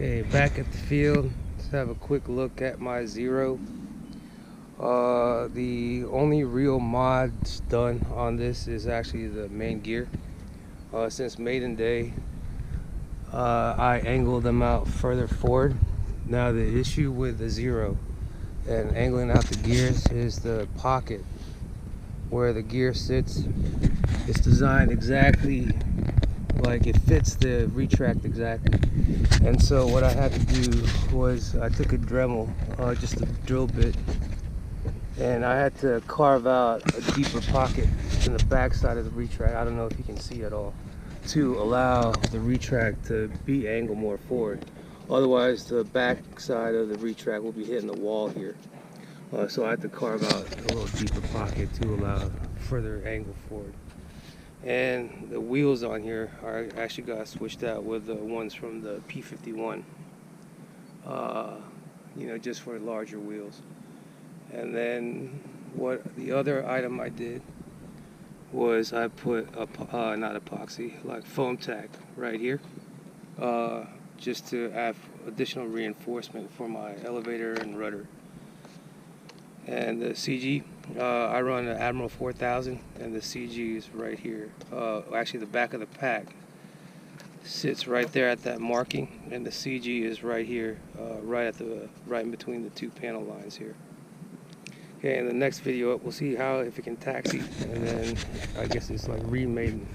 Okay, back at the field. Let's have a quick look at my Zero. The only real mods done on this is actually the main gear. Since maiden day, I angled them out further forward. Now the issue with the Zero and angling out the gears is the pocket where the gear sits. It's designed exactly like it fits the retract exactly. And so what I had to do was I took a Dremel, just a drill bit, and I had to carve out a deeper pocket in the back side of the retract. I don't know if you can see at all, to allow the retract to be angled more forward. Otherwise the back side of the retract will be hitting the wall here. So I had to carve out a little deeper pocket to allow further angle forward. And the wheels on here are actually got switched out with the ones from the P-51, just for larger wheels. And then what the other item I did was I put not epoxy, like foam tack right here, just to add additional reinforcement for my elevator and rudder. And the CG, I run the Admiral 4000, and the CG is right here. Actually, the back of the pack sits right there at that marking, and the CG is right here, right in between the two panel lines here. Okay, in the next video, we'll see if it can taxi, and then I guess it's like remade